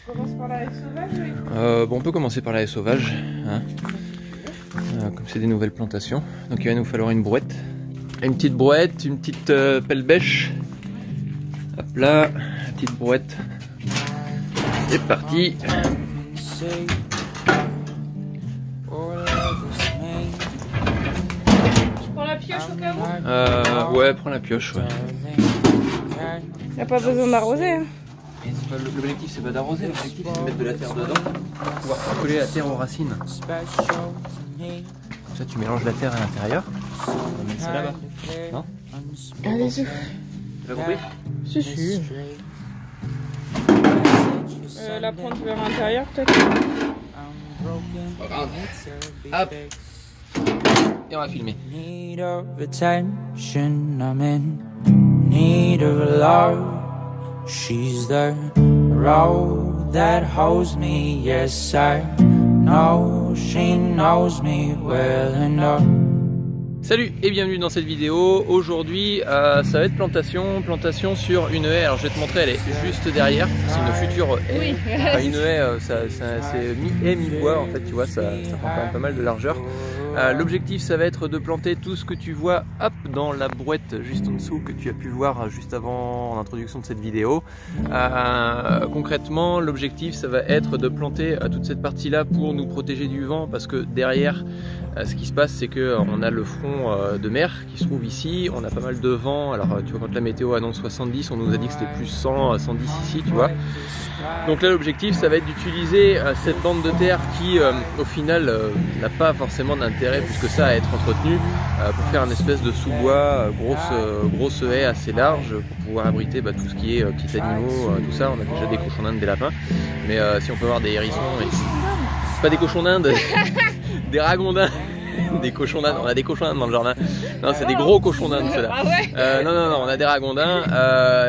On commence par la haie sauvage, oui. Bon, on peut commencer par la haie sauvage, hein. Comme c'est des nouvelles plantations. Donc il va nous falloir une brouette. Une petite brouette, une petite pelle bêche. Hop là, une petite brouette. C'est parti. Je prends la pioche au cas où. Ouais, prends la pioche, ouais. Il n'y a pas besoin d'arroser. Hein. L'objectif c'est pas d'arroser, l'objectif c'est de mettre de la terre dedans pour pouvoir coller la terre aux racines. Comme ça tu mélanges la terre à l'intérieur. C'est là-bas. Non? Allez-y. Tu as compris? Si. La pointe vers l'intérieur peut-être. Hop. Et on va filmer. Need of attention, I'm in need of love. She's the road that holds me, yes I know she knows me well enough. Salut et bienvenue dans cette vidéo. Aujourd'hui ça va être plantation sur une haie. Alors je vais te montrer, elle est juste derrière. C'est une future haie. Oui. Enfin, une haie, c'est mi-haie, mi-bois en fait, tu vois, ça prend quand même pas mal de largeur. L'objectif ça va être de planter tout ce que tu vois hop, dans la brouette juste en dessous que tu as pu voir juste avant l'introduction de cette vidéo. Concrètement l'objectif ça va être de planter toute cette partie là pour nous protéger du vent, parce que derrière ce qui se passe c'est que on a le front de mer qui se trouve ici, on a pas mal de vent. Alors tu vois, quand la météo annonce 70, on nous a dit que c'était plus 100, 110 ici, tu vois. Donc là l'objectif ça va être d'utiliser cette bande de terre qui au final n'a pas forcément d'intérêt plus que ça à être entretenue, pour faire une espèce de sous-bois, grosse haie assez large pour pouvoir abriter tout ce qui est petits animaux, tout ça. On a déjà des cochons d'Inde, des lapins, mais si on peut avoir des hérissons, pas des cochons d'Inde, des ragondins. Des cochons d'Inde, on a des cochons d'Inde dans le jardin. Non, c'est des gros cochons d'Inde ceux-là. Ah ouais. Non, on a des ragondins,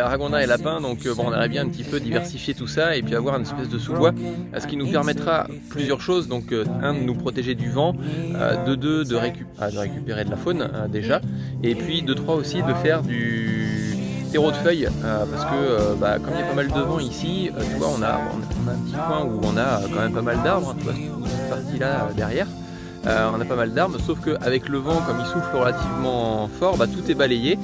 ragondins et lapins. Donc bon, on aimerait bien un petit peu diversifier tout ça et puis avoir une espèce de sous-bois, ce qui nous permettra plusieurs choses. Donc un, de nous protéger du vent, de deux, de récupérer de la faune déjà, et puis de trois aussi de faire du terreau de feuilles, parce que comme il y a pas mal de vent ici, tu vois, on a un petit coin où on a quand même pas mal d'arbres, tu vois, cette partie là derrière. On a pas mal d'arbres, sauf qu'avec le vent, comme il souffle relativement fort, tout est balayé.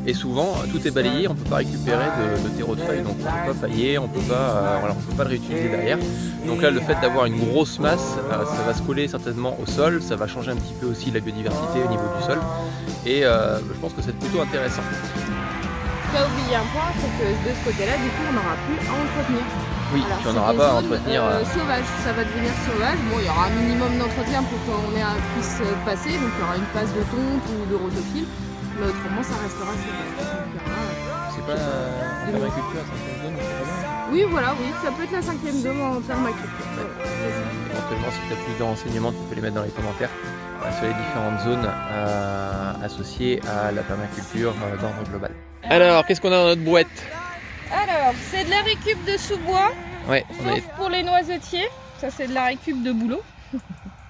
Et souvent, tout est balayé, on ne peut pas récupérer de terreau de feuilles, donc on ne peut pas pailler, on ne peut pas le réutiliser derrière. Donc là, le fait d'avoir une grosse masse, ça va se coller certainement au sol, ça va changer un petit peu aussi la biodiversité au niveau du sol. Et je pense que c'est plutôt intéressant. Tu as oublié un point, c'est que de ce côté-là, du coup, on n'aura plus à entretenir. Oui, Alors, puis on n'aura pas à entretenir. Sauvage, ça va devenir sauvage. Bon, il y aura un minimum d'entretien pour qu'on puisse passer, donc il y aura une passe de tonte ou de rotophile, mais autrement ça restera sauvage. C'est pas la permaculture, c'est une zone, c'est pas bien. Oui, voilà, oui, ça peut être la 5e zone en permaculture. Éventuellement, si tu as plus de renseignements, tu peux les mettre dans les commentaires sur les différentes zones associées à la permaculture d'ordre global. Alors, qu'est-ce qu'on a dans notre boîte? Alors, c'est de la récup de sous-bois, Ouais, sauf pour les noisetiers. Ça, c'est de la récup de boulot.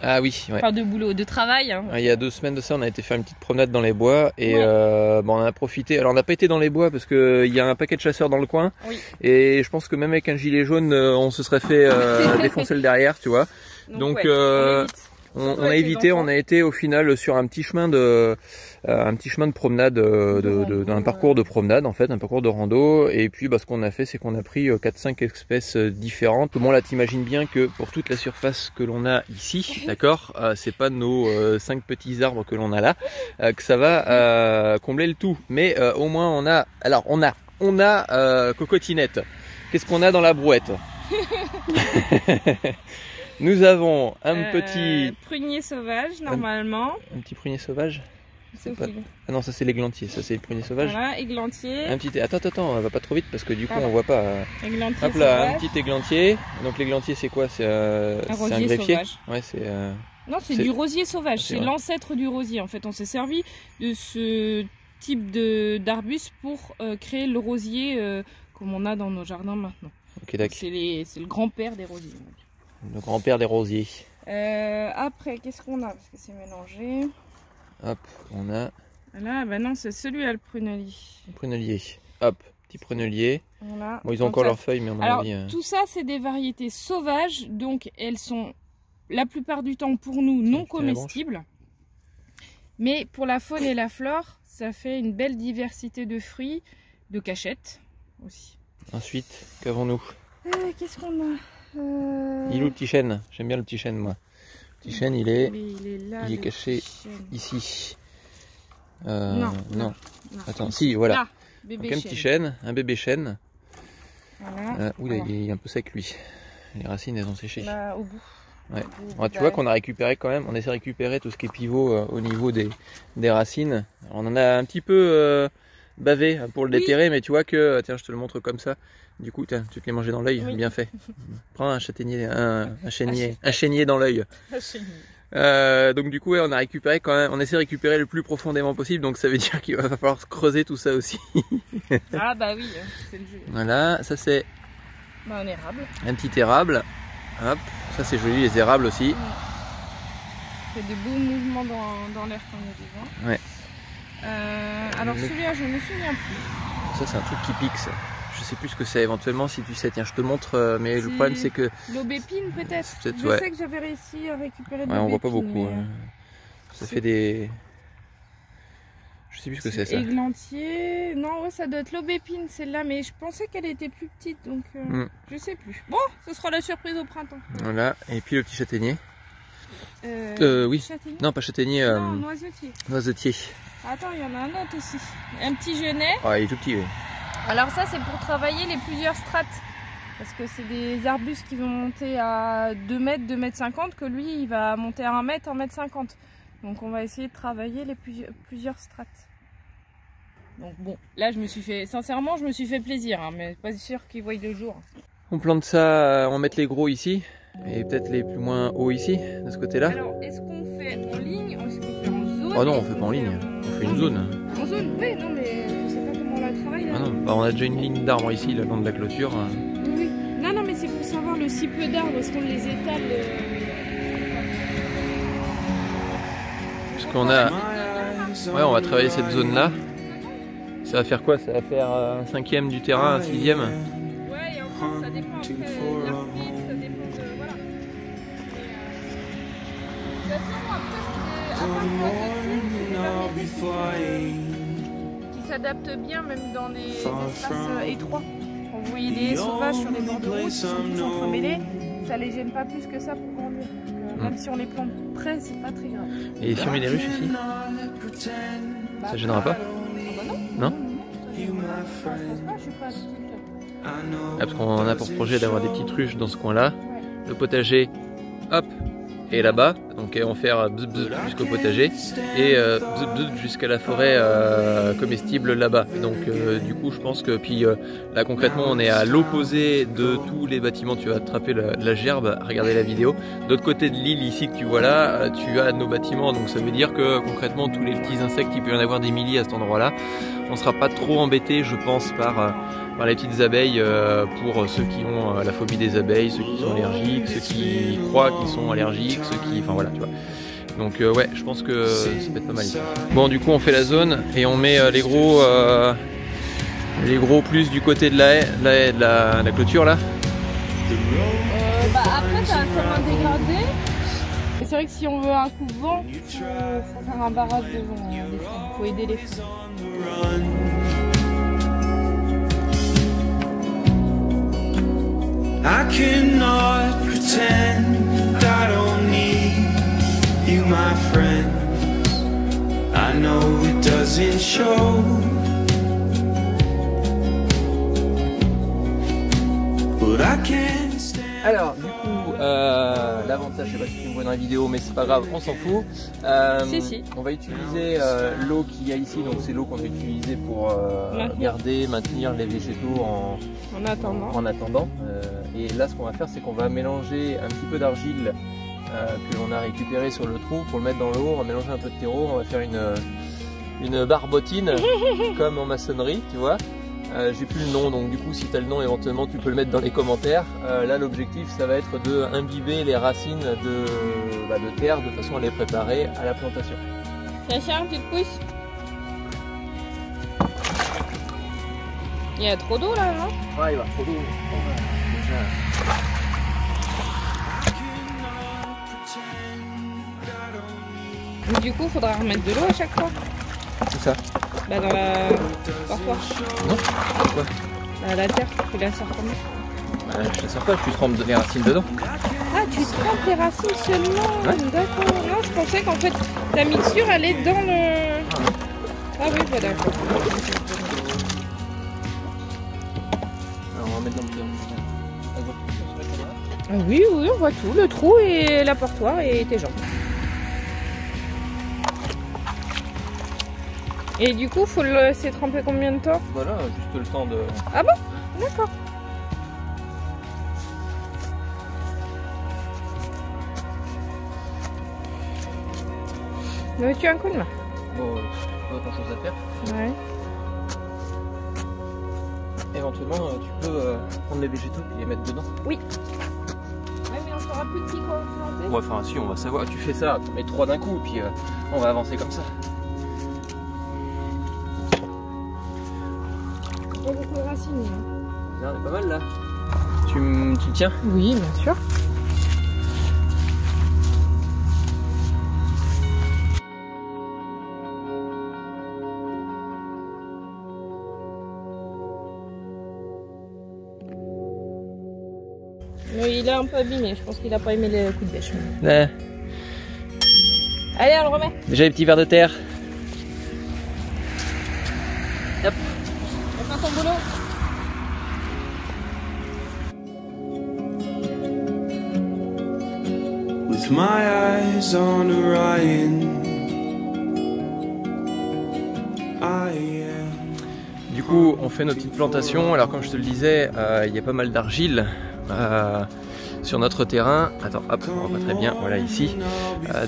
Ah oui, ouais. Enfin, de boulot, de travail. Hein. Il y a 2 semaines de ça, on a été faire une petite promenade dans les bois et on en a profité. Alors, on n'a pas été dans les bois parce qu'il y a un paquet de chasseurs dans le coin. Oui. Et je pense que même avec un gilet jaune, on se serait fait défoncer le derrière, tu vois. Donc on a évité, on a été au final sur un petit chemin de promenade, d'un parcours de promenade en fait, un parcours de rando. Et puis ce qu'on a fait, c'est qu'on a pris 4-5 espèces différentes. Bon là, t'imagines bien que pour toute la surface que l'on a ici, d'accord, c'est pas nos 5 petits arbres que l'on a là, que ça va combler le tout. Mais au moins on a cocotinette. Qu'est-ce qu'on a dans la brouette? Nous avons un petit prunier sauvage normalement. Un petit prunier sauvage. Pas... Ah non, ça c'est l'églantier, ça c'est le prunier sauvage. Voilà, églantier. Un petit. Attends, on va pas trop vite parce que du coup on voit pas. Églantier. Hop là, un petit églantier. Donc l'églantier c'est quoi? C'est un greffier. Sauvage. Ouais, c'est. Non, c'est du rosier sauvage. C'est l'ancêtre du rosier. En fait, on s'est servi de ce type d'arbuste pour créer le rosier comme on a dans nos jardins maintenant. Ok, d'accord. C'est le grand-père des rosiers. Le grand-père des rosiers. Après, qu'est-ce qu'on a? Parce que c'est mélangé. Hop, on a... Là, bah non, c'est celui-là le prunellier. Le prunellier. Hop, Petit prunellier. Voilà. Bon, ils ont encore leurs feuilles, mais à mon avis... tout ça, c'est des variétés sauvages, donc elles sont la plupart du temps pour nous non comestibles. Mais pour la faune et la flore, ça fait une belle diversité de fruits, de cachettes aussi. Ensuite, qu'avons-nous? Qu'est-ce qu'on a Il est où le petit chêne? J'aime bien le petit chêne, moi. Le petit chêne, il est là, il est caché ici. Non. Attends, si, voilà. Là, bébé donc, un petit chêne, un bébé chêne. Voilà. Oula, il est un peu sec, lui. Les racines, elles ont séché. Là, au bout. Ouais. Alors, tu vois qu'on a récupéré quand même, on essaie de récupérer tout ce qui est pivot au niveau des racines. Alors, on en a un petit peu bavé pour le déterrer, mais tu vois que, tiens, je te le montre comme ça. Du coup, tiens, tu te l'es mangé dans l'œil, bien fait. Prends un châtaignier, un chénier dans l'œil. Donc du coup, ouais, on a récupéré quand même, on essaie de récupérer le plus profondément possible, donc ça veut dire qu'il va falloir creuser tout ça aussi. Ah bah oui, c'est le jeu. Voilà, ça c'est un érable. Un petit érable. Hop, ça c'est joli, les érables aussi. C'est des beaux mouvements dans l'air quand il y a des vents. Ouais. Alors celui-là, je ne me souviens plus. Ça c'est un truc qui pique, ça. Je sais plus ce que c'est éventuellement si tu sais. Tiens, je te montre, mais le problème c'est que... L'aubépine peut-être. Je sais que j'avais réussi à récupérer de l'aubépine. On voit pas beaucoup. Mais... Ça fait des... Je sais plus ce que c'est ça. Églantier. Non, ouais, ça doit être l'aubépine celle-là, mais je pensais qu'elle était plus petite, donc je sais plus. Bon, ce sera la surprise au printemps. Voilà, et puis le petit châtaignier. Oui. Châtaignier. Non, pas châtaignier. Non, noisetier. Noisetier. Attends, il y en a un autre aussi. Un petit genêt. Ah, il est tout petit, oui. Alors ça, c'est pour travailler les plusieurs strates. Parce que c'est des arbustes qui vont monter à 2 mètres, 2 mètres 50, que lui, il va monter à 1 mètre, 1 mètre 50. Donc on va essayer de travailler les plusieurs strates. Donc bon, là, sincèrement, je me suis fait plaisir, hein, mais pas sûr qu'ils voient le jour. On plante ça, on va mettre les gros ici, et peut-être les plus moins hauts ici, de ce côté-là. Alors, est-ce qu'on fait en ligne ou est-ce qu'on fait en zone? Oh non, on fait pas en ligne, on fait une zone. En zone, oui, non, mais je sais pas comment on la travaille là. Ah non, bah, on a déjà une ligne d'arbres ici, le long de la clôture. Oui, non, non, mais c'est pour savoir le cible d'arbres, est-ce qu'on les étale Parce qu'on a... Ouais, on va travailler cette zone-là. Ça va faire quoi? Ça va faire un 5e du terrain, un 6e. Ouais, et encore, ça dépend après l'article, ça dépend de... Voilà. De toute façon, après, qui s'adaptent bien même dans des espaces étroits. Quand vous voyez des haies sauvages sur les bords de route qui sont tous entremêlés, ça les gêne pas plus que ça pour grandir. Même si on les plante près, c'est pas très grave. Et si on met des ruches ici, ça gênera pas? Non? Parce qu'on a pour projet d'avoir des petites ruches dans ce coin-là. Le potager, hop, est là-bas. Donc on va faire jusqu'au potager et jusqu'à la forêt comestible là-bas. Donc du coup, je pense que puis là concrètement, on est à l'opposé de tous les bâtiments. Tu vas attraper la gerbe, regarder la vidéo. D'autre côté de l'île ici que tu vois là, tu as nos bâtiments. Donc ça veut dire que concrètement, tous les petits insectes, il peut y en avoir des milliers à cet endroit-là. On ne sera pas trop embêté, je pense, par les petites abeilles pour ceux qui ont la phobie des abeilles, ceux qui sont allergiques, ceux qui croient qu'ils sont allergiques, ceux qui... Enfin voilà, tu vois. Donc ouais, je pense que ça peut être pas mal. Bon, du coup, on fait la zone et on met les gros plus du côté de la haie, de la clôture là. Après, ça va faire un dégradé. Et c'est vrai que si on veut un coup de vent, il faut faire un barrage devant les freins. Il faut aider les freins. I cannot pretend I don't need you, my friend. I know it doesn't show, but I can't stand. Alors, du coup, l'avantage, je sais pas si tu me vois dans la vidéo, mais c'est pas grave, on s'en fout. Si. On va utiliser l'eau qu'il y a ici, donc c'est l'eau qu'on va utiliser pour garder, maintenir les végétaux en attendant. Et là, ce qu'on va faire, c'est qu'on va mélanger un petit peu d'argile que l'on a récupéré sur le trou pour le mettre dans l'eau. On va mélanger un peu de terreau, on va faire une barbotine comme en maçonnerie, tu vois. J'ai plus le nom, donc du coup si tu as le nom éventuellement tu peux le mettre dans les commentaires. Là l'objectif ça va être de imbiber les racines de terre de façon à les préparer à la plantation. Sacha, tu te pousses. Il y a trop d'eau là, non? Ouais, il va trop d'eau. Du coup, faudra remettre de l'eau à chaque fois. C'est ça. Bah dans la portoir. Non. Pourquoi? Bah, la terre, tu la sors comment? Bah, je la sors pas, tu trempes les racines dedans. Ah, tu trempes les racines seulement. Ouais. D'accord. Non, je pensais qu'en fait ta mixture elle est dans le. Ah oui, bah d'accord. Alors, on va mettre dans le terme. Ah oui, oui, on voit tout. Le trou et la portoir et tes jambes. Et du coup, faut le laisser tremper combien de temps? Voilà, juste le temps de... Ah bon? D'accord. Veux-tu un coup de main? Bon, pas grand chose à faire. Ouais. Éventuellement, tu peux prendre les végétaux et les mettre dedans. Oui. Ouais, mais on fera plus de petits plantés. Ouais, enfin, si, on va savoir. Tu fais ça, tu mets 3 d'un coup, puis on va avancer comme ça. Pas beaucoup de racines. Regarde, on est pas mal là. Tu tiens? Oui, bien sûr. Mais il a un peu abîmé, je pense qu'il a pas aimé les coups de bêche. Ouais. Allez, on le remet. Déjà les petits vers de terre. Hop. On fait ton boulot. With my eyes on Orion, Du coup, on fait nos petites plantations. Alors, comme je te le disais, il y a pas mal d'argile sur notre terrain. Attends, hop, on voit pas très bien. Voilà, ici.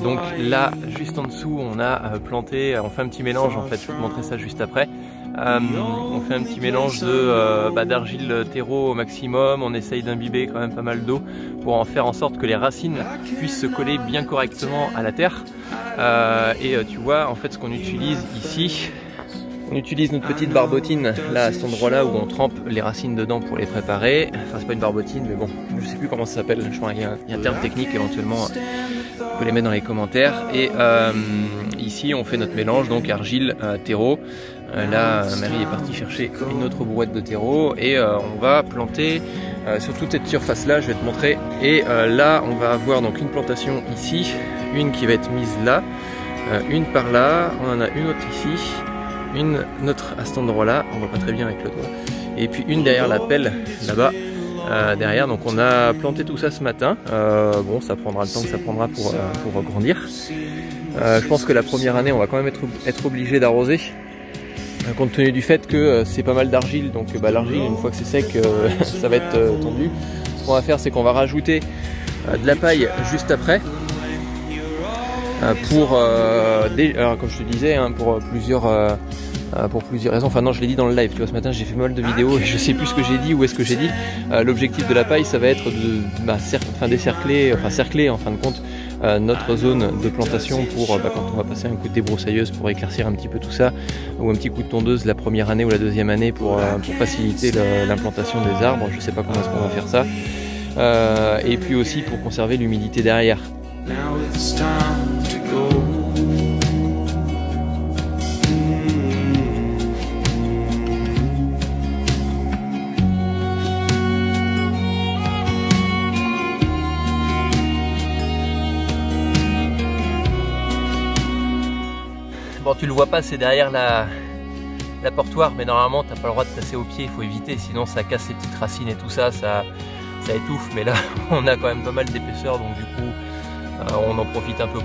Donc là, juste en dessous, on a planté. On fait un petit mélange. En fait, je vais te montrer ça juste après. On fait un petit mélange de d'argile terreau au maximum. On essaye d'imbiber quand même pas mal d'eau pour en faire en sorte que les racines puissent se coller bien correctement à la terre. Tu vois, en fait, ce qu'on utilise ici. On utilise notre petite barbotine là à cet endroit là où on trempe les racines dedans pour les préparer. Enfin, c'est pas une barbotine, mais bon, je sais plus comment ça s'appelle. Je crois qu'il y a un terme technique éventuellement. Tu peux les mettre dans les commentaires. Et ici on fait notre mélange, donc argile, terreau. Là Marie est partie chercher une autre brouette de terreau et on va planter sur toute cette surface là, je vais te montrer. Et là on va avoir donc une plantation ici, une qui va être mise là, une par là, on en a une autre ici, une autre à cet endroit là, on voit pas très bien avec le doigt, et puis une derrière la pelle là-bas. Derrière, donc on a planté tout ça ce matin. Bon, ça prendra le temps que ça prendra pour grandir. Je pense que la première année on va quand même être obligé d'arroser, compte tenu du fait que c'est pas mal d'argile. Donc l'argile, une fois que c'est sec, ça va être tendu. Ce qu'on va faire, c'est qu'on va rajouter de la paille juste après, alors, comme je te disais, hein, pour plusieurs raisons. Enfin non, je l'ai dit dans le live, tu vois, ce matin j'ai fait pas mal de vidéos et je sais plus ce que j'ai dit, où est-ce que j'ai dit. L'objectif de la paille, ça va être de cercler en fin de compte notre zone de plantation pour quand on va passer un coup de débroussailleuse pour éclaircir un petit peu tout ça, ou un petit coup de tondeuse la première année ou la deuxième année pour faciliter l'implantation des arbres. Je sais pas comment est-ce qu'on va faire ça. Et puis aussi pour conserver l'humidité derrière. now it's time to go. Bon, tu le vois pas, c'est derrière la portoire, mais normalement t'as pas le droit de passer au pied, il faut éviter, sinon ça casse les petites racines et tout ça, ça étouffe. Mais là on a quand même pas mal d'épaisseur, donc du coup on en profite un peu.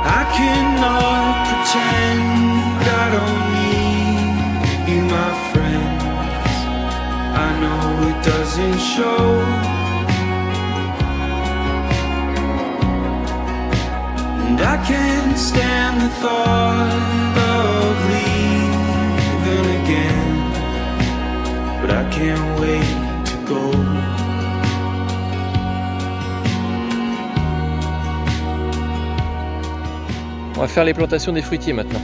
I cannot pretend I don't need you, my friends. I know it doesn't show, and I can't stand the thought of leaving again, but I can't wait to go. va faire les plantations des fruitiers maintenant.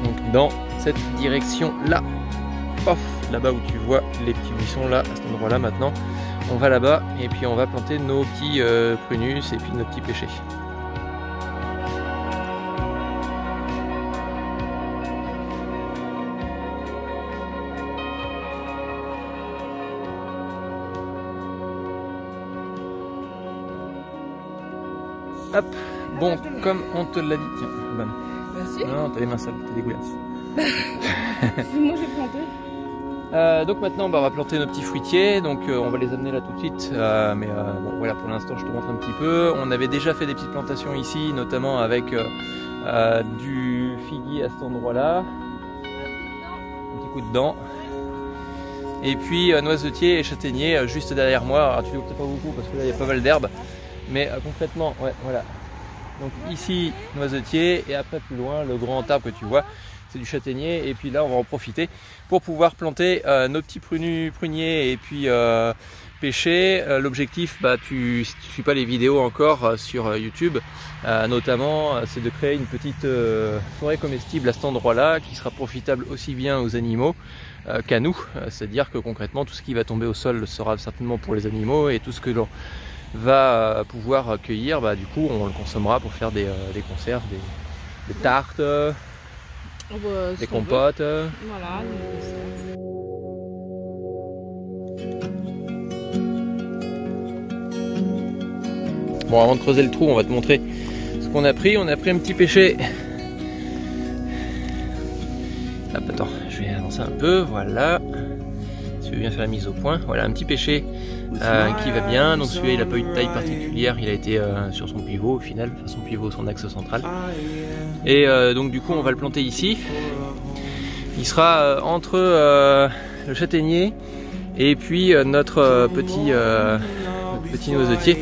Donc dans cette direction là, paf, là-bas où tu vois les petits buissons là, à cet endroit là maintenant, on va là-bas et puis on va planter nos petits prunus et puis nos petits pêchers. Hop, bon, comme on te l'a dit, tiens, bonne. Merci. Non, t'as les mains sales, t'es dégueulasse. Moi j'ai planté. Donc maintenant bah, on va planter nos petits fruitiers, donc on va les amener là tout de suite, bon voilà, pour l'instant je te montre un petit peu. On avait déjà fait des petites plantations ici, notamment avec du figuier à cet endroit là, un petit coup de dent, et puis noisetier et châtaignier juste derrière moi. Alors tu ne vois peut-être pas beaucoup parce que là il y a pas mal d'herbes, mais concrètement ouais voilà, donc ici noisetier et après plus loin le grand arbre que tu vois c'est du châtaignier, et puis là on va en profiter pour pouvoir planter nos petits pruniers et puis pêcher. L'objectif, bah, si tu ne suis pas les vidéos encore sur YouTube, notamment c'est de créer une petite forêt comestible à cet endroit là qui sera profitable aussi bien aux animaux qu'à nous, c'est-à-dire que concrètement tout ce qui va tomber au sol sera certainement pour les animaux, et tout ce que l'on va pouvoir cueillir, bah, du coup on le consommera pour faire des conserves, des tartes, des compotes. Voilà. Bon, avant de creuser le trou, on va te montrer ce qu'on a pris. On a pris un petit pêcher. Hop, attends, je vais avancer un peu, voilà. Si tu veux bien faire la mise au point. Voilà, un petit pêcher qui va bien. Donc celui-là, il n'a pas eu de taille particulière. Il a été sur son pivot au final, enfin son pivot, son axe central. Et donc du coup, on va le planter ici. Il sera entre le châtaignier et puis notre petit noisetier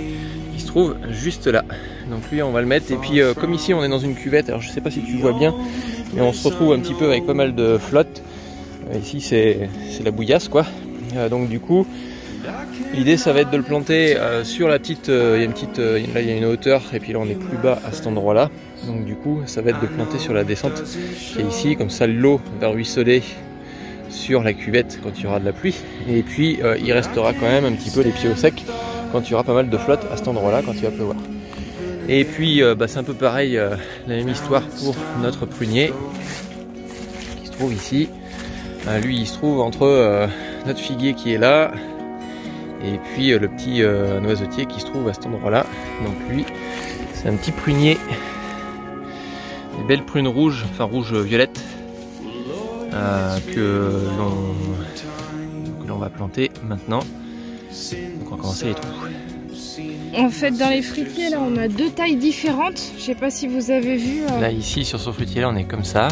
qui se trouve juste là. Donc lui, on va le mettre. Et puis comme ici, on est dans une cuvette. Alors je sais pas si tu vois bien, mais on se retrouve un petit peu avec pas mal de flotte. Ici, c'est la bouillasse, quoi. Donc du coup, l'idée, ça va être de le planter sur la petite. Là, il y a une hauteur, et puis là, on est plus bas à cet endroit-là. Donc du coup, ça va être de planter sur la descente qui est ici, comme ça l'eau va ruisseler sur la cuvette quand il y aura de la pluie. Et puis il restera quand même un petit peu les pieds au sec quand il y aura pas mal de flotte à cet endroit-là quand il va pleuvoir. Et puis c'est un peu pareil, la même histoire pour notre prunier qui se trouve ici. Lui, il se trouve entre notre figuier qui est là et puis le petit noisetier qui se trouve à cet endroit-là. Donc lui, c'est un petit prunier. Des belles prunes rouges, enfin rouge-violette, que l'on va planter maintenant. Donc on va commencer les trous. En fait, dans les fruitiers, là, on a deux tailles différentes. Je sais pas si vous avez vu. Là, ici, sur ce fruitier, là, on est comme ça,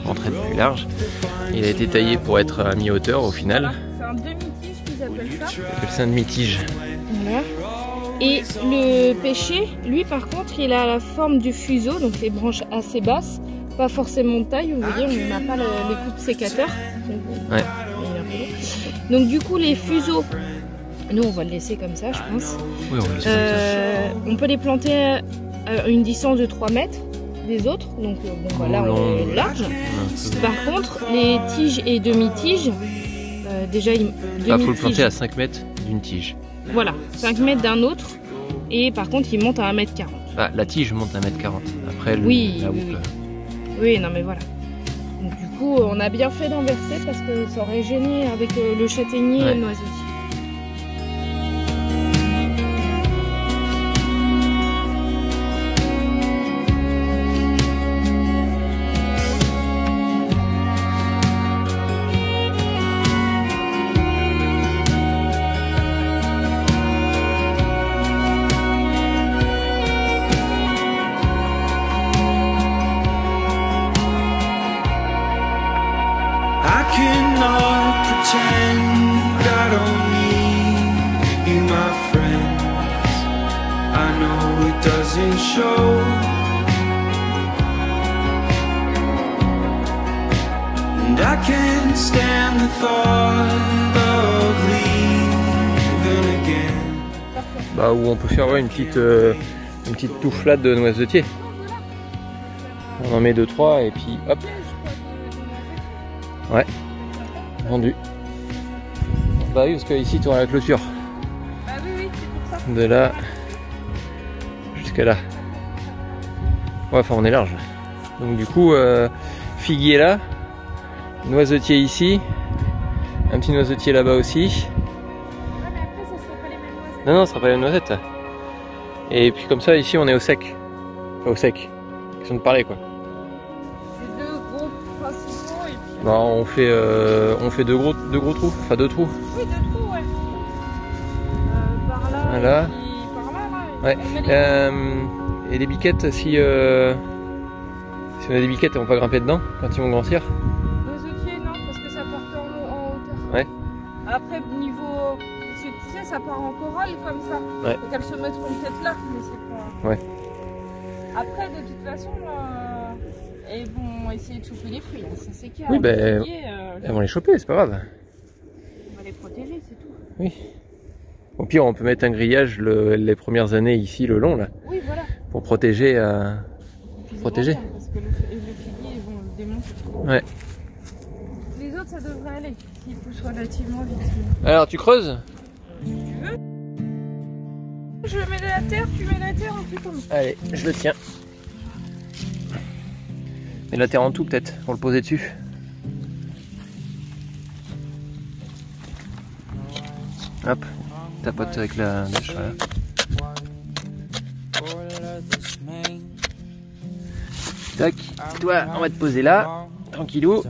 en trait de plus large. Il a été taillé pour être à mi-hauteur au final. C'est un demi-tige qu'ils appellent ça. C'est un demi-tige. Voilà. Et le pêcher, lui par contre, il a la forme du fuseau, donc les branches assez basses, pas forcément de taille, vous voyez, on n'a pas les coupes sécateurs. Ouais. Donc du coup, les fuseaux, nous on va le laisser comme ça, je pense. Oui, on, comme ça. On peut les planter à une distance de 3 mètres des autres, donc bon, voilà, on est large. Par contre, les tiges et demi-tiges, déjà, il faut le planter à 5 mètres d'une tige. Voilà, 5 mètres d'un autre, et par contre il monte à 1,40 m. Ah, la tige monte à 1,40 m. Après, oui, la houppe. Oui. Oui, non mais voilà. Donc du coup, on a bien fait d'inverser parce que ça aurait gêné avec le châtaignier et le noisetier. Bah, où on peut faire une petite toufflade de noisetier. On en met 2-3 et puis hop. Ouais, vendu. Bah oui, parce que ici tu auras la clôture. Bah oui, c'est pour ça. De là jusqu'à là. Ouais, enfin on est large. Donc du coup, figuier là, noisetier ici, un petit noisetier là-bas aussi. Ouais, mais après, ça serait pas les mêmes noisettes. Non, ce sera pas les noisettes. Et puis comme ça, ici on est au sec. Enfin au sec. Question de parler quoi. C'est deux gros principaux et puis... Bah, on fait deux gros trous, enfin 2 trous. Oui, deux trous, ouais. Par là, Voilà. et puis par là, là. Ouais. On met les... Et les biquettes, si on a des biquettes, elles vont pas grimper dedans quand ils vont grandir. Noisetier, non, parce que ça part en hauteur. Ouais. Après, niveau... Tu sais, ça part en corolle comme ça. Ouais. Donc elles se mettront peut-être là, mais c'est pas... Ouais. Après, de toute façon, elles vont essayer de choper les fruits. Ça, c'est clair. Oui, ben, elles vont les choper, c'est pas grave. On va les protéger, c'est tout. Oui. Au pire, on peut mettre un grillage les premières années ici, le long, là, Oui, voilà. pour protéger. Puis Protéger. ils vont parce que le figuier, ils vont le démonter. Ouais. Les autres, ça devrait aller. Ils poussent relativement vite. Alors, tu creuses? Je mets la terre, tu mets la terre, on fait comme ça. Allez, je le tiens. Mets la terre en tout, peut-être, pour le poser dessus. Hop, tapote avec la bêche, voilà. Tac, toi, on va te poser là, tranquillou.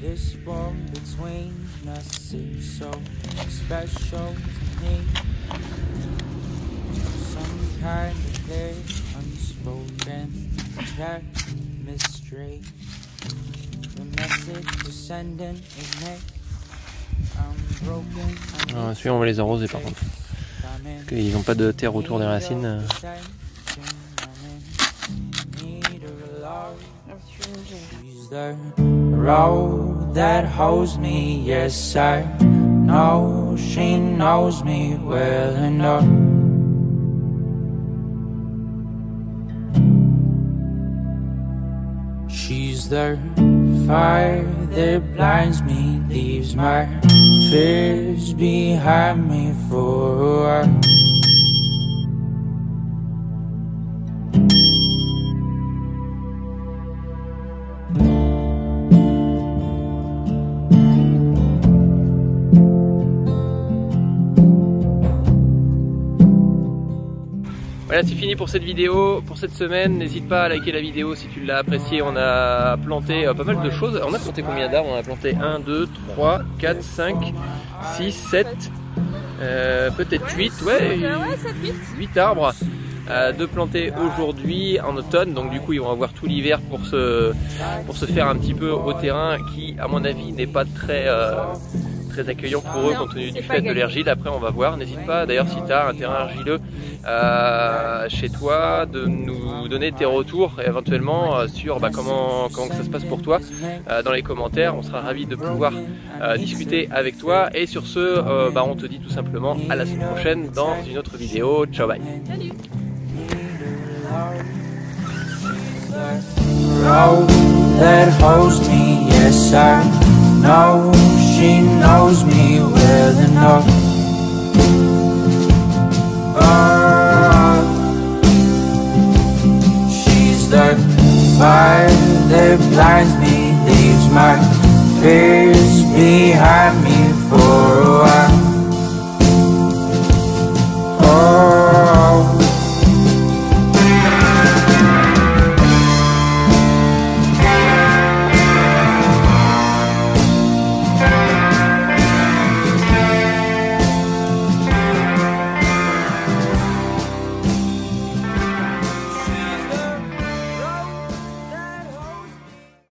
This one between us is so special to me. Some kind of clear, unspoken mystery. The message you're sending is mixed. I'm broken. Celui-là, on va les arroser par contre. Parce qu'ils n'ont pas de terre autour des racines. The road that holds me, yes I know she knows me well enough. She's the fire that blinds me, leaves my fears behind me for a while. Voilà, c'est fini pour cette vidéo, pour cette semaine. N'hésite pas à liker la vidéo si tu l'as appréciée. On a planté pas mal de choses. On a planté combien d'arbres? On a planté 1, 2, 3, 4, 5, 6, 7, peut-être 8. Ouais, 8 arbres de planter aujourd'hui en automne. Donc du coup, ils vont avoir tout l'hiver pour se faire un petit peu au terrain qui, à mon avis, n'est pas très accueillant pour eux compte tenu du fait de l'argile. Après on va voir, n'hésite pas d'ailleurs si tu as un terrain argileux chez toi de nous donner tes retours éventuellement sur comment que ça se passe pour toi dans les commentaires. On sera ravis de pouvoir discuter avec toi et sur ce on te dit tout simplement à la semaine prochaine dans une autre vidéo. Ciao, bye. Salut. No, she knows me well enough. She's the fire that blinds me, leaves my fears behind me